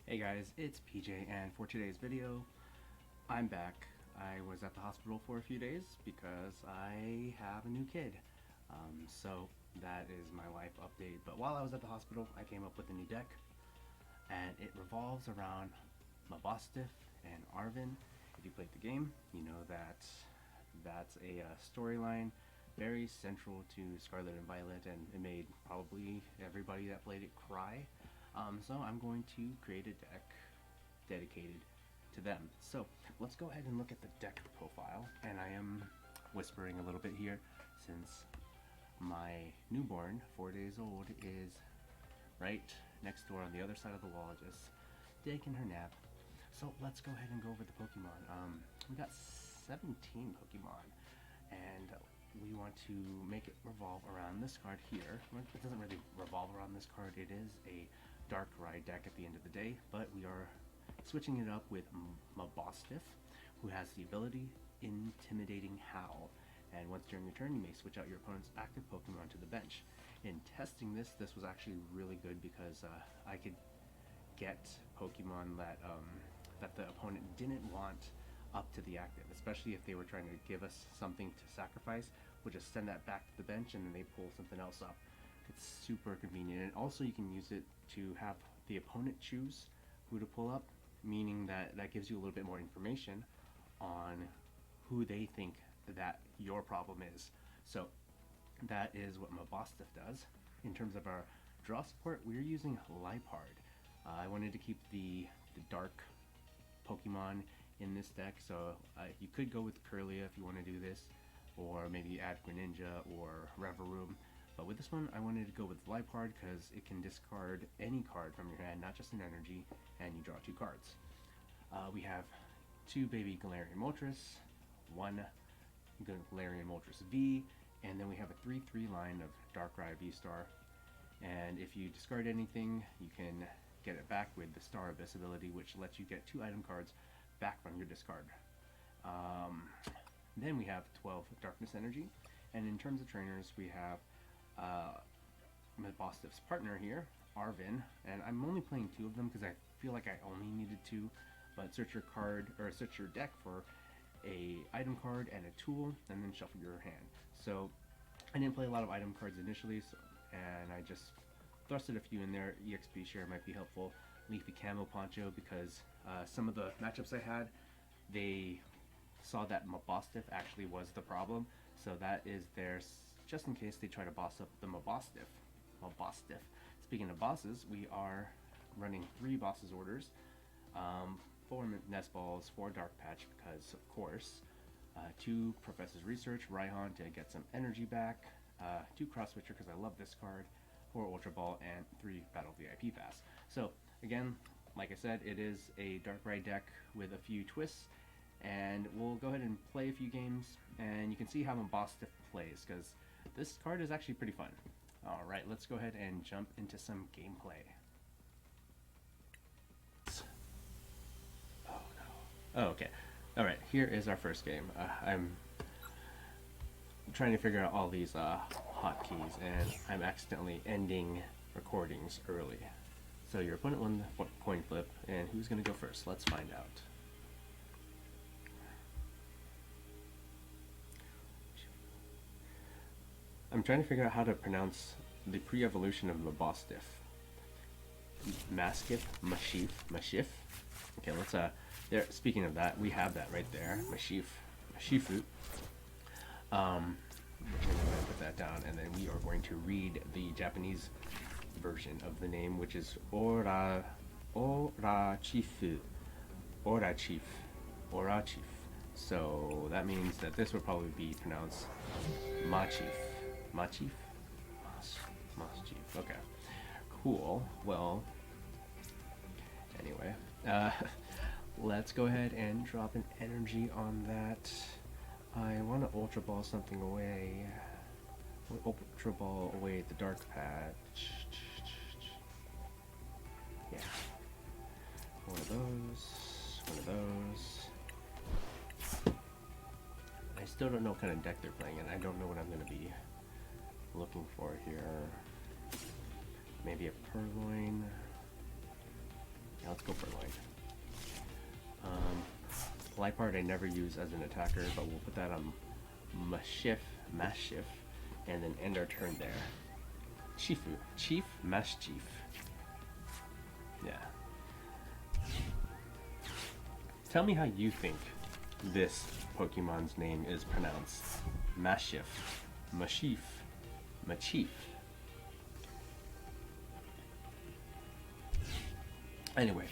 Hey guys, it's PJ, and for today's video, I'm back. I was at the hospital for a few days because I have a new kid. So that is my life update. But while I was at the hospital, I came up with a new deck, and it revolves around Mabosstiff and Arven. If you played the game, you know that that's a storyline very central to Scarlet and Violet, and it made probably everybody that played it cry. So I'm going to create a deck dedicated to them. So let's go ahead and look at the deck profile, and I am whispering a little bit here since my newborn, 4 days old, is right next door on the other side of the wall just taking her nap. So let's go ahead and go over the Pokemon. We got 17 Pokemon, and we want to make it revolve around this card here. It doesn't really revolve around this card. It is a Darkrai deck at the end of the day, but we are switching it up with Mabosstiff, who has the ability Intimidating Howl, and once during your turn you may switch out your opponent's active Pokemon to the bench. In testing this was actually really good because I could get Pokemon that that the opponent didn't want up to the active, especially if they were trying to give us something to sacrifice. We'll just send that back to the bench and then they pull something else up. It's super convenient, and also you can use it to have the opponent choose who to pull up, meaning that gives you a little bit more information on who they think that your problem is. So that is what Mabosstiff does. In terms of our draw support, we're using Liepard. I wanted to keep the dark Pokemon in this deck, so you could go with Kirlia if you want to do this, or maybe add Greninja or Reverum. But with this one, I wanted to go with Liepard because it can discard any card from your hand, not just an energy, and you draw 2 cards. We have 2 baby Galarian Moltres, 1 Galarian Moltres V, and then we have a 3/3 line of Darkrai VSTAR. And if you discard anything, you can get it back with the Star Abyss ability, which lets you get 2 item cards back from your discard. Then we have 12 Darkness Energy, and in terms of trainers, we have Mabosstiff's partner here, Arven, and I'm only playing 2 of them because I feel like I only needed 2. But search your card, or search your deck for a item card and a tool, and then shuffle your hand. So I didn't play a lot of item cards initially, and I just thrusted a few in there. EXP share might be helpful. Leafy Camo Poncho, because some of the matchups I had, they saw that Mabosstiff actually was the problem, so that is theirs, just in case they try to boss up the Mabosstiff. Speaking of bosses, we are running 3 bosses orders, 4 Nest Balls, 4 Dark Patch, because of course, 2 Professor's Research, Raihan to get some energy back, 2 Cross Switcher because I love this card, 4 Ultra Ball, and 3 Battle VIP Pass. So again, like I said, it is a Darkrai deck with a few twists, and we'll go ahead and play a few games, and you can see how Mabosstiff plays, because this card is actually pretty fun. Alright, let's go ahead and jump into some gameplay. Oh no. Oh, okay. Alright, here is our first game. I'm trying to figure out all these hotkeys, and I'm accidentally ending recordings early. So your opponent won the coin flip, and who's going to go first? Let's find out. I'm trying to figure out how to pronounce the pre-evolution of Mabosstiff. Maschiff. Okay, let's there. Speaking of that, we have that right there, Maschifu. We're going to put that down, and then we are going to read the Japanese version of the name, which is Orachifu. So that means that this would probably be pronounced Maschiff. Maschiff? Okay. Cool. Well, anyway, let's go ahead and drop an energy on that. I want to Ultra Ball something away. Ultra Ball away at the Dark Patch. Yeah. One of those. I still don't know what kind of deck they're playing, and I don't know what I'm going to be looking for here. Maybe a Purrloin. Yeah, let's go for Liepard I never use as an attacker, but we'll put that on Maschiff, and then end our turn there. Chief Maschiff. Yeah. Tell me how you think this Pokemon's name is pronounced. Maschiff, Maschiff. Anyway,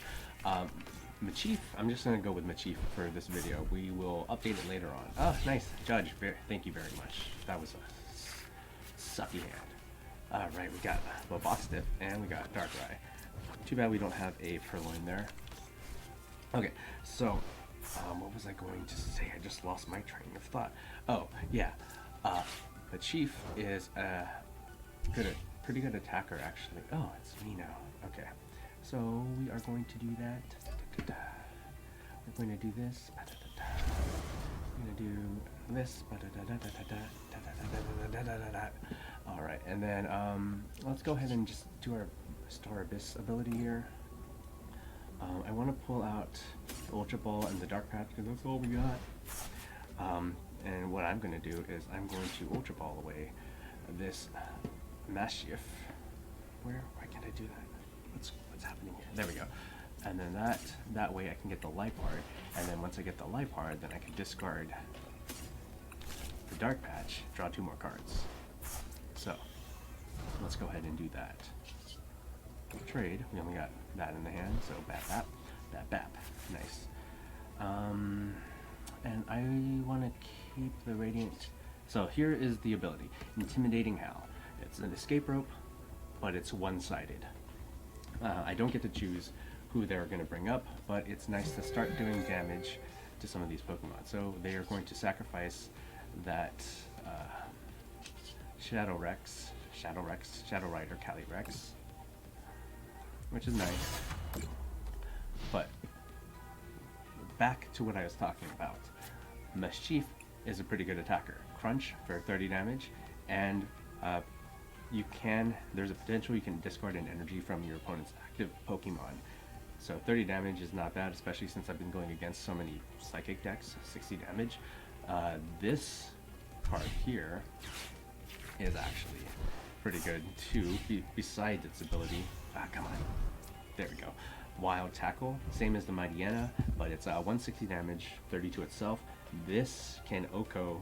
Maschiff, I'm just gonna go with Maschiff for this video. We will update it later on. Oh, nice, Judge. Thank you very much. That was a sucky hand. Alright, we got Mabosstiff and we got Darkrai. Too bad we don't have a Purrloin there. Okay, so what was I going to say? I just lost my train of thought. Oh, yeah. Maschiff is a pretty good attacker, actually. Oh, it's me now. Okay. So we are going to do that. We're going to do this. We're going to do this. Alright, and then let's go ahead and just do our Star Abyss ability here. I want to pull out the Ultra Ball and the Dark Patch because that's all we got. And what I'm going to do is I'm going to Ultra Ball away this Maschiff. Why can't I do that? What's happening here? There we go. And then that way I can get the Liepard, and then once I get the Liepard, then I can discard the Dark Patch, draw 2 more cards. So let's go ahead and do that. Trade. We only got that in the hand, so bap. Nice. And I want to keep the Radiant. So here is the ability, Intimidating Howl. It's an escape rope, but it's one-sided. I don't get to choose who they're going to bring up, but it's nice to start doing damage to some of these Pokemon. So they are going to sacrifice that Shadow Rider, Calyrex, which is nice. But back to what I was talking about. Maschiff is a pretty good attacker. Crunch for 30 damage, and there's a potential you can discard an energy from your opponent's active Pokemon. So 30 damage is not bad, especially since I've been going against so many Psychic decks, 60 damage. This card here is actually pretty good too, besides its ability. Come on. There we go. Wild Tackle, same as the Mightyena, but it's 160 damage, 30 to itself. This can OHKO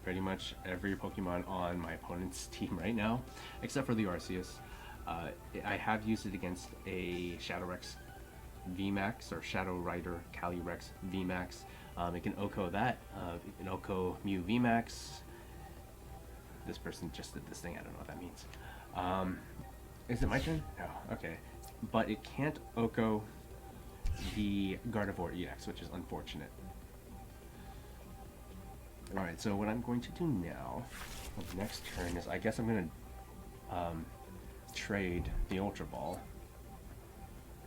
pretty much every Pokemon on my opponent's team right now, except for the Arceus. I have used it against a Shadowrex VMAX or Shadow Rider Calyrex VMAX. It can OHKO that. It can OHKO Mew VMAX. This person just did this thing. I don't know what that means. Is it my turn? No. Okay. But it can't OHKO the Gardevoir EX, which is unfortunate. Alright, so what I'm going to do now, the next turn, is I guess I'm going to trade the Ultra Ball.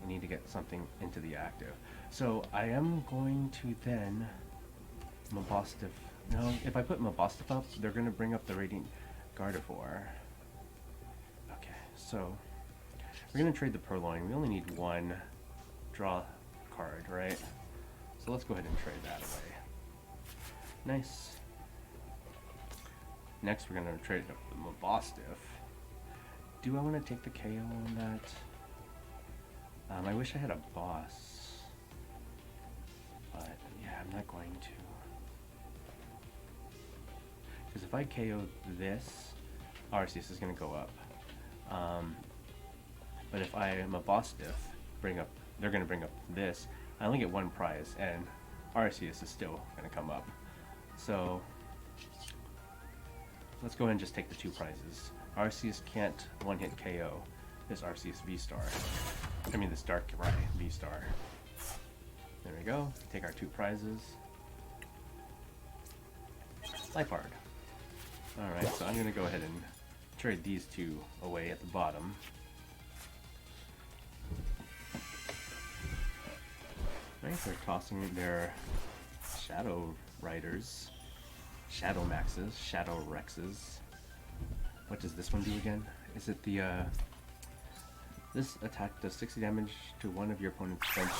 I need to get something into the active. So I am going to then Mabosstiff. No, if I put Mabosstiff up, they're going to bring up the Radiant Gardevoir. Okay, so we're going to trade the Purrloin. We only need one draw card, right? So let's go ahead and trade that away. Nice. Next we're going to trade up the Mabosstiff. Do I want to take the KO on that? I wish I had a boss. But yeah, I'm not going to. Because if I KO this, Arceus is going to go up. But if I am a Mabosstiff, they're going to bring up this. I only get one prize, and Arceus is still going to come up. So let's go ahead and just take the 2 prizes. Arceus can't one-hit KO this Arceus VSTAR. I mean this Darkrai VSTAR. There we go. Take our 2 prizes. Liepard. Alright, so I'm going to go ahead and trade these 2 away at the bottom. Right, they're tossing their Shadow Riders, Shadow Maxes, Shadow Rexes. What does this one do again? Is it the, this attack does 60 damage to one of your opponent's bench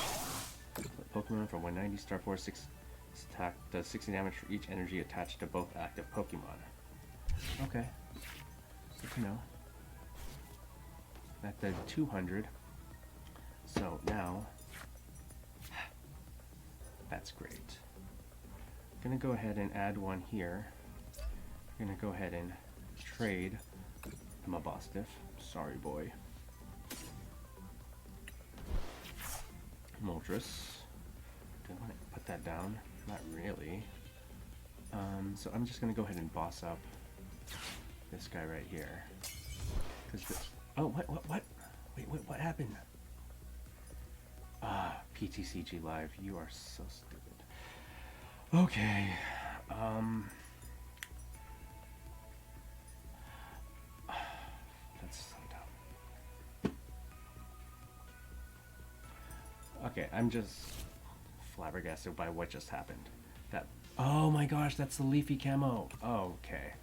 Pokemon for 190, star force This attack does 60 damage for each energy attached to both active Pokemon. Okay. Good to know. That did 200. So now, that's great. I'm gonna go ahead and add one here. I'm gonna go ahead and trade Mabosstiff. Sorry, boy. Moltres. Do I want to put that down? Not really. So I'm just gonna go ahead and boss up this guy right here. Oh, what? Wait, what happened? Ah, PTCG Live, you are so stupid. Okay, that's so dumb. Okay, I'm just flabbergasted by what just happened. Oh my gosh, that's the Leafy Camo. Okay,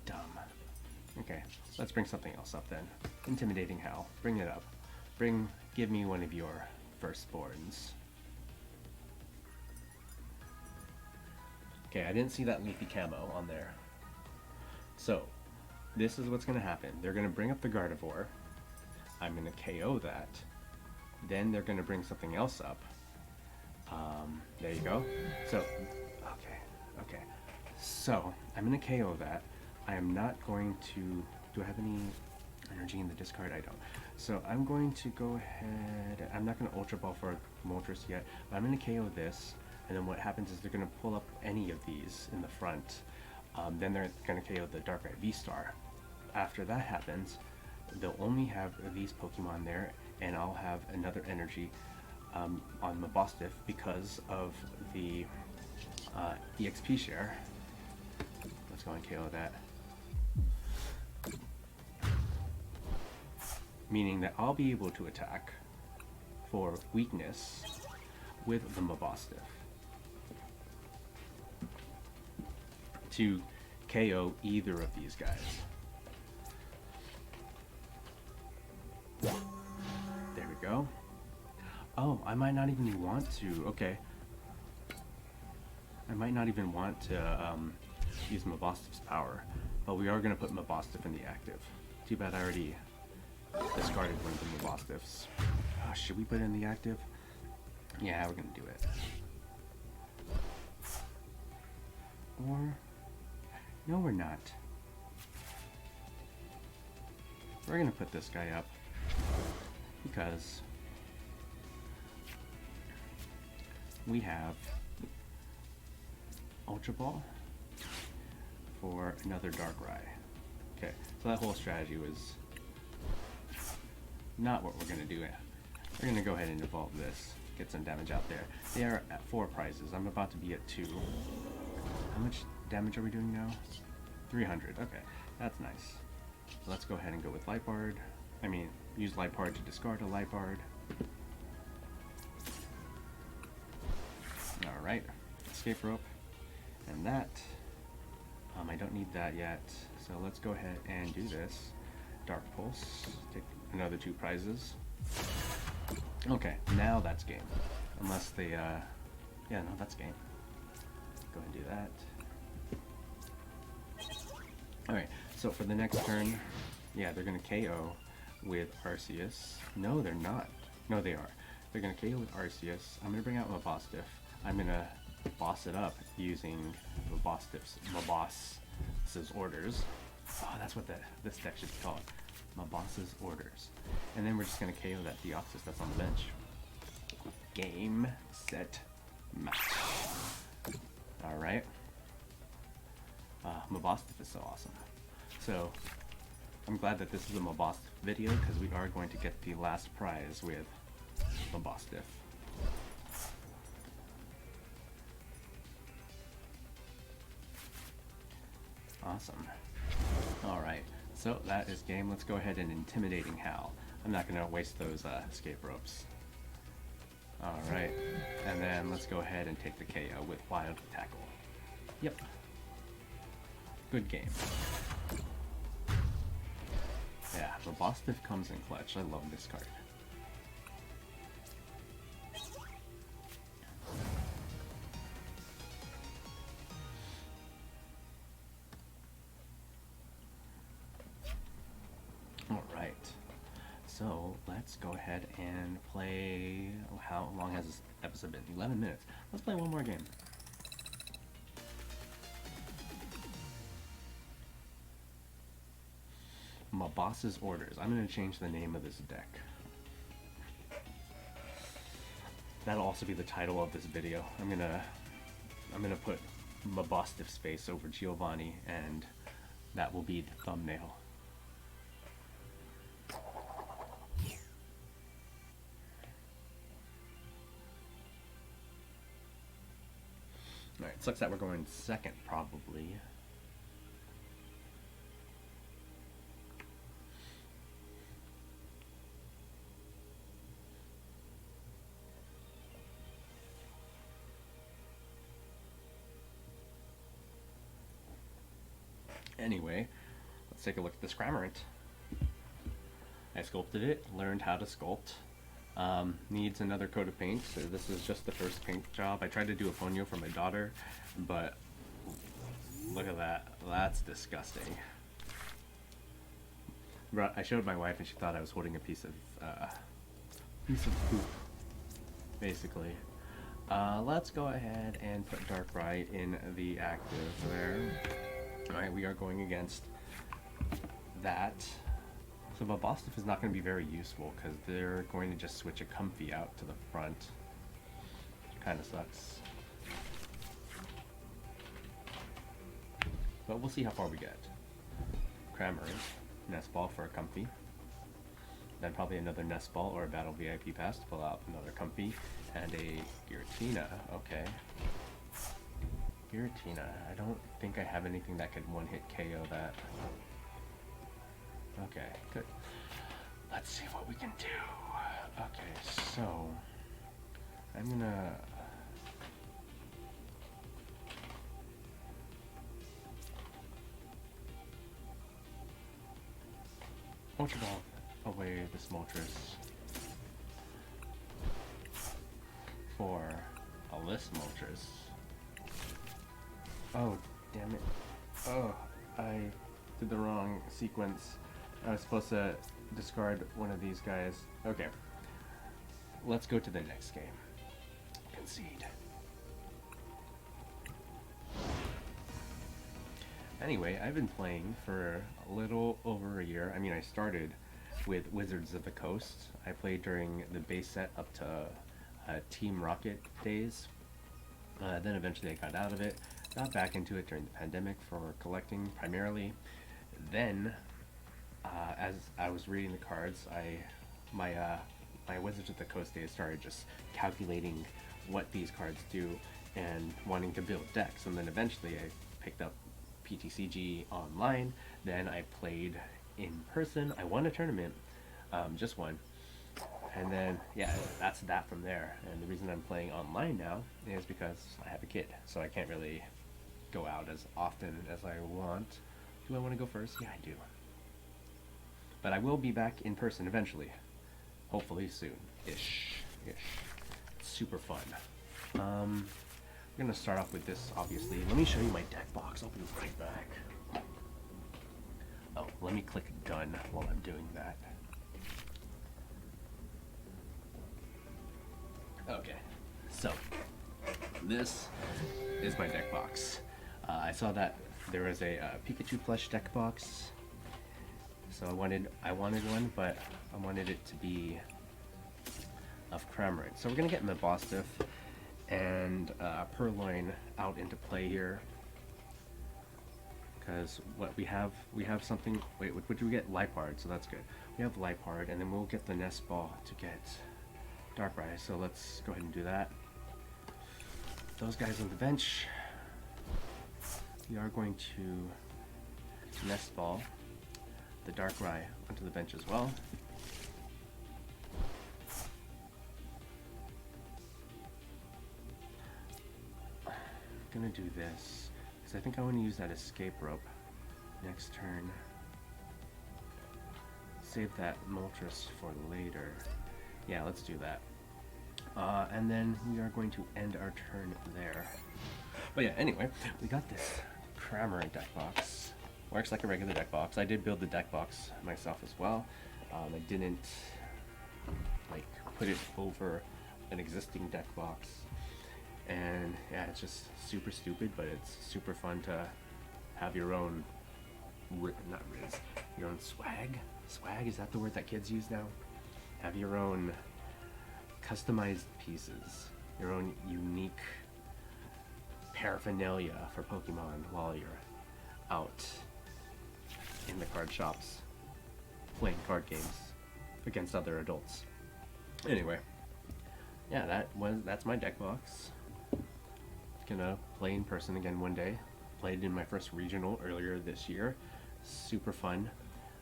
dumb. Okay, let's bring something else up then. Intimidating Howl, bring it up. Give me one of your firstborns. Okay, I didn't see that Leafy Camo on there. So, this is what's going to happen. They're going to bring up the Gardevoir. I'm going to KO that. Then they're going to bring something else up. There you go. So, okay. So, I'm going to KO that. I am not going to... Do I have any energy in the discard? I don't. So I'm going to go ahead... I'm not going to Ultra Ball for Moltres yet, but I'm going to KO this, and then what happens is they're going to pull up any of these in the front. Then they're going to KO the Darkrai VSTAR. After that happens, they'll only have these Pokemon there, and I'll have another energy on Mabosstiff because of the EXP share. Let's go and KO that. Meaning that I'll be able to attack for weakness with the Mabosstiff to KO either of these guys. There we go. Oh, I might not even want to. Okay. I might not even want to use Mabosstiff's power, but we are going to put Mabosstiff in the active. Too bad I already discarded one of the Mabosstiffs. Should we put it in the active? Yeah, we're going to do it. Or... no, we're not. We're going to put this guy up because we have Ultra Ball for another Darkrai. Okay, so that whole strategy was not what we're going to do. We're going to go ahead and evolve this, get some damage out there. They are at 4 prizes. I'm about to be at 2. How much damage are we doing now? 300. Okay, that's nice. So let's go ahead and go with Liepard. I mean, use Liepard to discard a Liepard. Alright, escape rope. And that, I don't need that yet. So let's go ahead and do this. Dark Pulse, take another 2 prizes. Okay, now that's game. Unless they, yeah, no, that's game. Go ahead and do that. Alright, so for the next turn, yeah, they're going to KO with Arceus. No, they're not. No, they are. They're going to KO with Arceus. I'm going to bring out Mabosstiff. I'm going to boss it up using Mabosstiff's orders. Oh, that's what this deck should be called. Mabosstiff's orders. And then we're just going to KO that Deoxys that's on the bench. Game, set, match. Alright. Mabosstiff is so awesome. So, I'm glad that this is a Mabosstiff video because we are going to get the last prize with Mabosstiff. Awesome. Alright, so that is game. Let's go ahead and Intimidating Howl. I'm not going to waste those escape ropes. Alright, and then let's go ahead and take the KO with Wild Tackle. Yep. Good game. Yeah, Mabosstiff comes in clutch. I love this card. So let's go ahead and play. How long has this episode been? 11 minutes. Let's play one more game. My boss's orders. I'm going to change the name of this deck. That'll also be the title of this video. I'm gonna put Mabosstiff's face over Giovanni, and that will be the thumbnail. Alright, sucks that we're going second, probably. Anyway, let's take a look at this Cramorant. I sculpted it, learned how to sculpt. Needs another coat of paint, so this is just the first paint job. I tried to do a Poncho for my daughter, but look at that. That's disgusting. I showed my wife and she thought I was holding a piece of poop, basically. Let's go ahead and put Darkrai in the active there. Alright, we are going against that. So Mabosstiff is not going to be very useful because they're going to just switch a Comfy out to the front. Kind of sucks. But we'll see how far we get. Cramorant, Nest Ball for a Comfy. Then probably another Nest Ball or a Battle VIP Pass to pull out another Comfy. And a Giratina, okay. Giratina. I don't think I have anything that could one-hit KO that. Okay, good. Let's see what we can do. Okay, so I'm gonna Ultra Ball away this Moltres for a list Moltres. Oh, damn it. Oh, I did the wrong sequence. I was supposed to discard one of these guys. Okay. Let's go to the next game. Concede. Anyway, I've been playing for a little over a year. I mean, I started with Wizards of the Coast. I played during the base set up to Team Rocket days. Then eventually I got out of it. Got back into it during the pandemic for collecting primarily. Then, as I was reading the cards, my Wizards of the Coast days started just calculating what these cards do and wanting to build decks. And then eventually I picked up PTCG online. Then I played in person. I won a tournament, just one. And then, yeah, that's that from there. And the reason I'm playing online now is because I have a kid, so I can't really go out as often as I want. Do I want to go first? Yeah, I do. But I will be back in person eventually. Hopefully soon-ish. It's super fun. I'm going to start off with this, obviously. Let me show you my deck box. I'll be right back. Oh, let me click done while I'm doing that. Okay, so this is my deck box. I saw that there was a Pikachu plush deck box, so I wanted one, but I wanted it to be of Cramorant. So we're gonna get Mabosstiff and Purrloin out into play here, because what we have something. Wait, what did we get? Liepard, so that's good. We have Liepard, and then we'll get the Nest Ball to get Darkrai, so let's go ahead and do that. Those guys on the bench. We are going to Nest Ball the Darkrai onto the bench as well. I'm gonna do this because I think I want to use that escape rope next turn. Save that Moltres for later. Yeah, let's do that. And then we are going to end our turn there. But yeah, anyway, we got this Cramorant deck box. Works like a regular deck box. I did build the deck box myself as well. I didn't like put it over an existing deck box, and yeah, it's just super stupid, but it's super fun to have your own not riz, your own swag. Swag, is that the word that kids use now? Have your own customized pieces, your own unique paraphernalia for Pokemon while you're out in the card shops playing card games against other adults. Anyway, yeah, that's my deck box. Gonna play in person again one day. Played in my first regional earlier this year. Super fun.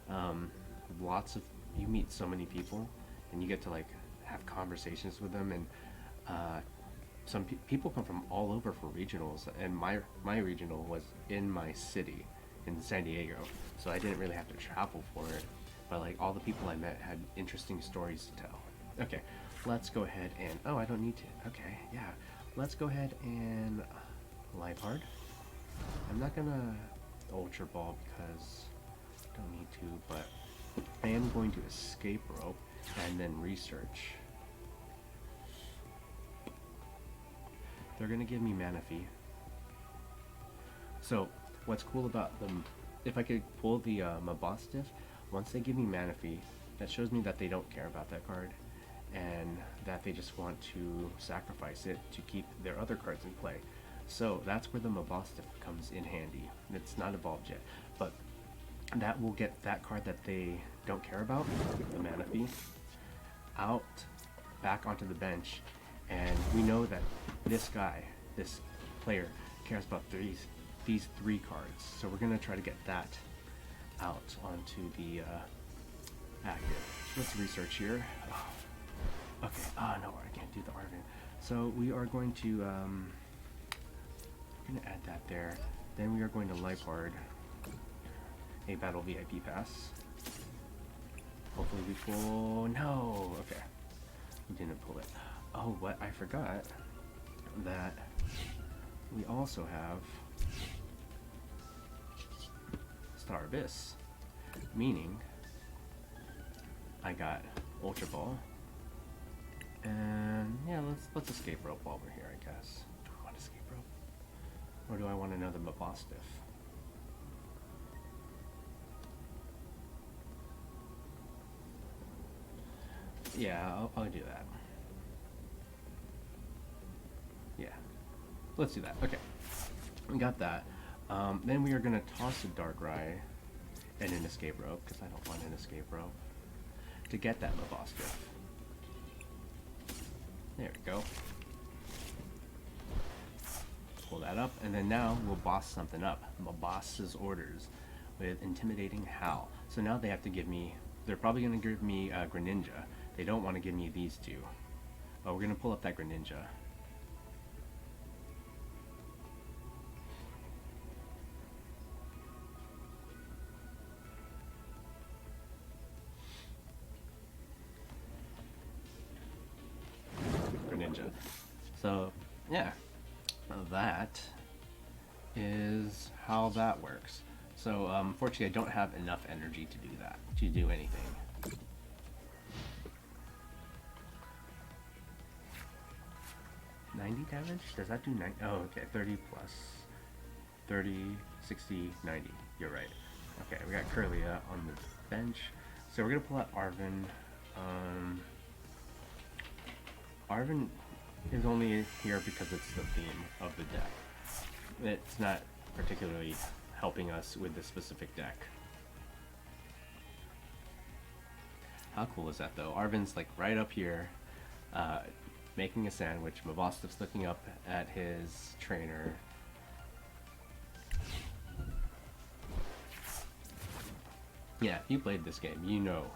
You meet so many people, and you get to like have conversations with them, and some people come from all over for regionals, and my regional was in my city in San Diego, so I didn't really have to travel for it, but like all the people I met had interesting stories to tell. Okay, let's go ahead and I don't need to. Okay, yeah, let's go ahead and Liepard. I'm not gonna Ultra Ball because I don't need to, but I am going to Escape Rope and then Research. They're gonna give me Manaphy. So what's cool about them, if I could pull the Mabosstiff, once they give me Manaphy, that shows me that they don't care about that card, and that they just want to sacrifice it to keep their other cards in play. So that's where the Mabosstiff comes in handy. It's not evolved yet, but that will get that card that they don't care about, the Manaphy, out, back onto the bench, and we know that this player, cares about these three cards, so we're gonna try to get that out onto the active. Let's research here. Oh, okay. No, I can't do the Arven. So we are going to gonna add that there. Then we are going to Liepard a Battle VIP Pass. Hopefully we pull. No. Okay. We didn't pull it. Oh, what? I forgot that we also have Star Abyss, meaning I got Ultra Ball, and yeah, let's Escape Rope while we're here, I guess. Do I want Escape Rope, or do I want another Mabosstiff? Yeah, I'll do that. Yeah, let's do that. Okay, we got that. Then we are gonna toss a Darkrai and an Escape Rope, because I don't want an Escape Rope, to get that Mabosstiff. There we go. Pull that up, and then now we'll boss something up. Maboss's orders with Intimidating Howl. So now they have to give me, they're probably going to give me Greninja. They don't want to give me these two. But we're going to pull up that Greninja. So yeah, that is how that works. So unfortunately I don't have enough energy to do that, to do anything. $90 damage? Does that do 90? Oh, okay, 30 plus 30, 60, 90. You're right. Okay, we got Curlia on the bench. So we're gonna pull out Arven. Arven is only here because it's the theme of the deck. It's not particularly helping us with this specific deck. How cool is that though? Arven's like right up here, making a sandwich. Mabosstiff's looking up at his trainer. Yeah, you played this game, you know.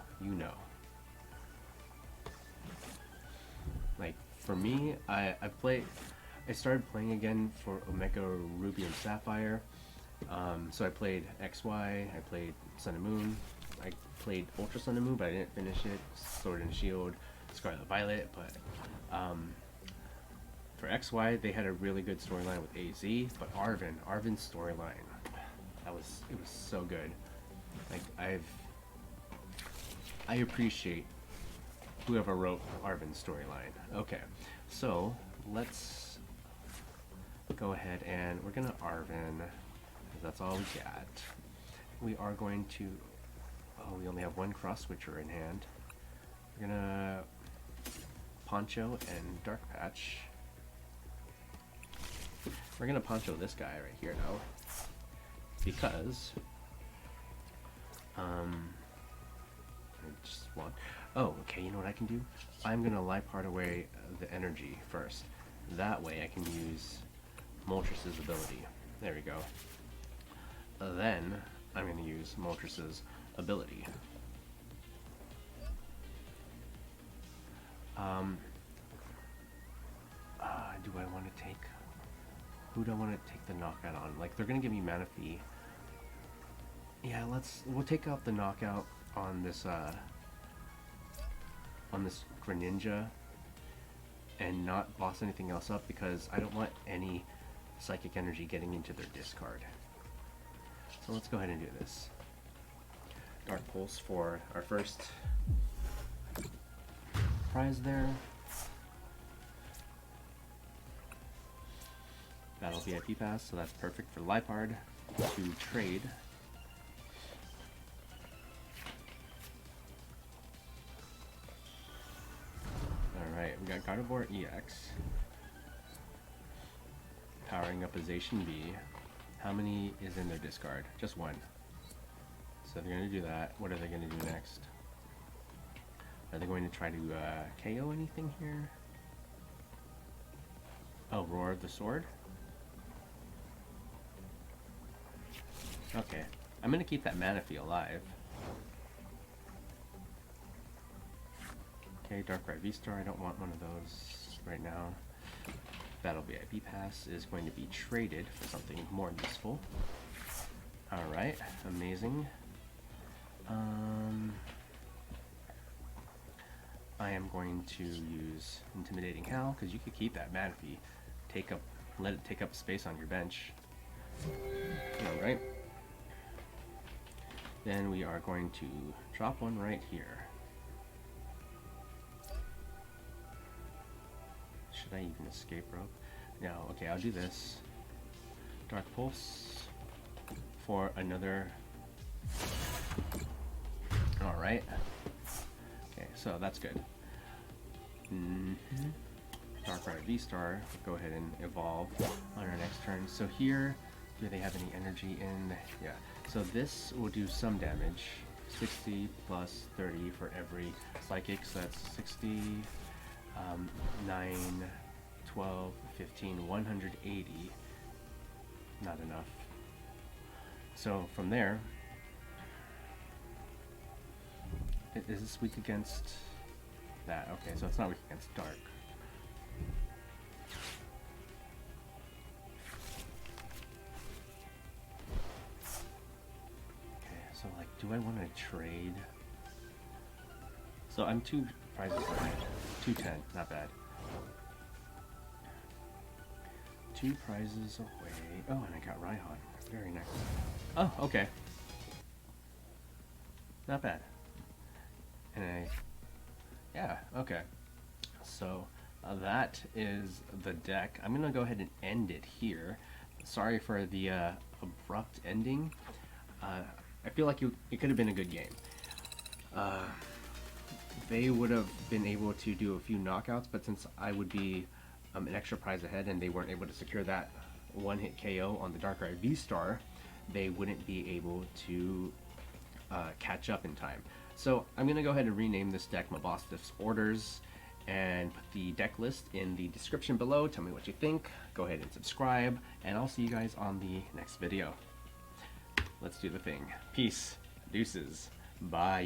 Like, for me, I started playing again for Omega Ruby and Sapphire. So I played XY, I played Sun and Moon, I played Ultra Sun and Moon, but I didn't finish it. Sword and Shield, Scarlet Violet, but for XY they had a really good storyline with AZ, but Arven's storyline, it was so good. Like I appreciate whoever wrote Arven's storyline. Okay, so let's go ahead and we're gonna Arven, because that's all we got. We are going to, oh, we only have one Cross Switcher in hand. We're gonna Poncho and Dark Patch. We're gonna Poncho this guy right here now, because I just want, oh, okay, you know what I can do? I'm gonna Liepard away the energy first. That way I can use Moltres' ability. There we go. Then I'm gonna use Moltres' ability. Do I want to take, who do I want to take the knockout on? Like, they're gonna give me Mana Fee. Yeah, we'll take out the knockout on this Greninja and not boss anything else up, because I don't want any psychic energy getting into their discard. So let's go ahead and do this. Dark Pulse for our first prize there. Battle VIP Pass, so that's perfect for Liepard to trade. Alright, we got Gardevoir EX. Powering up a Zacian B. How many is in their discard? Just one. So they're going to do that. What are they going to do next? Are they going to try to KO anything here? Oh, Roar of the Sword? Okay. I'm going to keep that Mana Fee alive. Okay, Darkrai VSTAR. I don't want one of those right now. Battle VIP Pass is going to be traded for something more useful. Alright, amazing. I am going to use Intimidating Howl, because you could keep that Mana Fee. Let it take up space on your bench. Alright. Then we are going to drop one right here. Should I even escape rope? No, okay, I'll do this. Dark Pulse for another. Alright. Okay, so that's good. Darkrai VSTAR, go ahead and evolve on our next turn. So here, do they have any energy in? Yeah. So this will do some damage. 60 plus 30 for every psychic, so that's 60. 9, 12, 15, 180. Not enough. So from there, is this weak against that? Okay, so it's not weak against dark. Okay, so like, do I want to trade? So I'm 2 prizes away. 210, not bad. 2 prizes away. Oh, and I got Raihan. Very nice. Oh, okay. Not bad. And yeah, okay. So that is the deck. I'm gonna go ahead and end it here. Sorry for the abrupt ending. I feel like it could have been a good game. They would have been able to do a few knockouts, but since I would be an extra prize ahead and they weren't able to secure that one-hit KO on the Darkrai VSTAR, they wouldn't be able to catch up in time. So I'm going to go ahead and rename this deck Mabosstiff's Orders and put the deck list in the description below. Tell me what you think. Go ahead and subscribe, and I'll see you guys on the next video. Let's do the thing. Peace. Deuces. Bye.